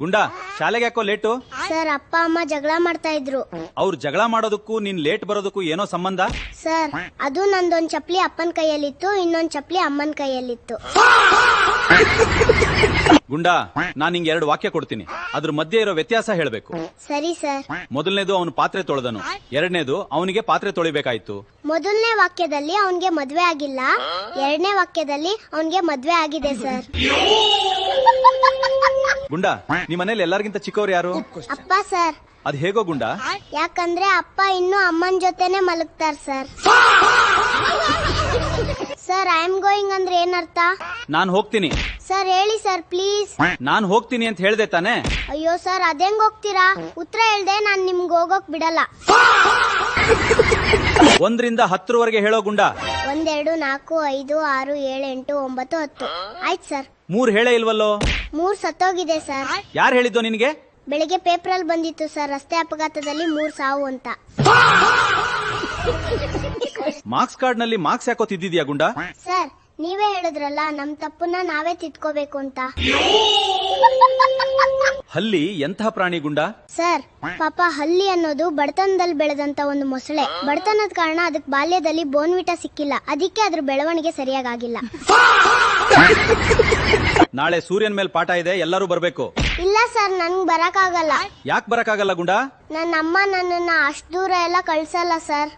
ಗುಂಡಾ, ಶಾಲೆಗೆ ಯಾಕೋ late? Sir, ಅಪ್ಪ ಅಮ್ಮ ಜಗಳ ಮಾಡ್ತಾ ಇದ್ರು. ಅವ್ರು ಜಗಳ ಮಾಡೋದಕ್ಕೂ ನೀನ್ ಲೇಟ್ ಬರೋದಕ್ಕೂ ಏನೋ ಸಂಬಂಧ? ಸರ್, ಅದು ನಂದೊಂದ್ ಚಪ್ಲಿ ಅಪ್ಪನ್ ಕೈಯಲ್ಲಿತ್ತು, ಇನ್ನೊಂದ್ ಚಪ್ಲಿ ಅಮ್ಮನ್ ಕೈಯಲ್ಲಿತ್ತು. ಗುಂಡಾ, ನಾನ್ ನಿಂಗೆ 2 ವಾಕ್ಯ ಕೊಡ್ತೀನಿ, ಅದ್ರ ಮಧ್ಯೆ ಇರೋ ವ್ಯತ್ಯಾಸ ಹೇಳ್ಬೇಕು. ಸರಿ ಸರ್. ಮೊದಲನೇದು ಅವನು ಪಾತ್ರೆ ತೊಳೆದನು, ಎರಡನೇದು ಅವನಿಗೆ ಪಾತ್ರೆ ತೊಳಿಬೇಕಾಯ್ತು. ಮೊದಲನೇ ವಾಕ್ಯದಲ್ಲಿ ಅವನ್ಗೆ ಮದ್ವೆ ಆಗಿಲ್ಲ, ಎರಡನೇ ವಾಕ್ಯದಲ್ಲಿ ಅವನ್ಗೆ ಮದ್ವೆ ಆಗಿದೆ ಸರ್. ಗುಂಡಾ, ನಿಮ್ ಮನೇಲಿ ಎಲ್ಲರಿಗಿಂತ ಚಿಕ್ಕವ್ರು ಯಾರು? ಅಪ್ಪ ಸರ್. ಅದ್ ಹೇಗೋ ಗುಂಡಾ? ಯಾಕಂದ್ರೆ ಅಪ್ಪ ಇನ್ನು ಅಮ್ಮನ್ ಜೊತೆನೆ ಮಲಗ್ತಾರ sir. Sir, I am going ಅಂದ್ರೆ ಏನರ್ಥ? ನಾನ್ ಹೋಗ್ತೀನಿ. ಸರ್, ಹೇಳಿ ಸರ್ ಪ್ಲೀಸ್. ನಾನ್ ಹೋಗ್ತೀನಿ ಅಂತ ಹೇಳ್ದೆ ತಾನೆ? ಅಯ್ಯೋ ಸರ್, ಅದೇಂಗ್ ಹೋಗ್ತೀರಾ? ಉತ್ತರ ಹೇಳ್ದೆ ನಾನ್ ನಿಮ್ಗೆ ಹೋಗೋಕ್ ಬಿಡಲ್ಲ. 1 ರಿಂದ 10 ಹೇಳೋ ಗುಂಡಾ. 1 2 4 5 6 7 8 9 10. ಆಯ್ತು ಸರ್. 3 ಹೇಳೇ ಇಲ್ವಲ್ಲೋ? 3 ಸತ್ತೋಗಿದೆ ಸರ್. ಯಾರು ಹೇಳಿದ್ದು ನಿನಗೆ? ಬೆಳಿಗ್ಗೆ ಪೇಪರ್ ಅಲ್ಲಿ ಬಂದಿತ್ತು ಸರ್, ರಸ್ತೆ ಅಪಘಾತದಲ್ಲಿ 3 ಸಾವು ಅಂತ. ಮಾರ್ಕ್ಸ್ ಕಾರ್ಡ್ ನಲ್ಲಿ ಮಾರ್ಕ್ಸ್ ಯಾಕೋ ತಿದ್ದಿದ್ಯಾ ಗುಂಡಾ? ಸರ್, ನೀವೇ ಹೇಳಿದ್ರಲ್ಲ ನಮ್ ತಪ್ಪನ್ನ ನಾವೇ ತಿದ್ಕೋಬೇಕು ಅಂತ. ಹಲ್ಲಿ ಎಂತಹ ಪ್ರಾಣಿ ಗುಂಡಾ? ಸರ್, ಪಾಪ ಹಲ್ಲಿ ಅನ್ನೋದು ಬಡತನದಲ್ಲಿ ಬೆಳೆದಂತ ಒಂದು ಮೊಸಳೆ. ಬಡತನದ ಕಾರಣ ಅದಕ್ಕೆ ಬಾಲ್ಯದಲ್ಲಿ ಬೋನ್ವಿಟಾ ಸಿಕ್ಕಿಲ್ಲ, ಅದಕ್ಕೆ ಅದ್ರ ಬೆಳವಣಿಗೆ ಸರಿಯಾಗಿಲ್ಲ. ನಾಳೆ ಸೂರ್ಯನ ಮೇಲೆ ಪಾಠ ಇದೆ, ಎಲ್ಲರೂ ಬರ್ಬೇಕು. ಇಲ್ಲ ಸರ್, ನನ್ಗೆ ಬರಕ್ಕಾಗಲ್ಲ. ಯಾಕೆ ಬರಕ್ಕಾಗಲ್ಲ ಗುಂಡಾ? ನನ್ನ ಅಮ್ಮ ನನ್ನನ್ನ ಅಷ್ಟು ದೂರ ಎಲ್ಲ ಕಳ್ಸಲ್ಲ ಸರ್.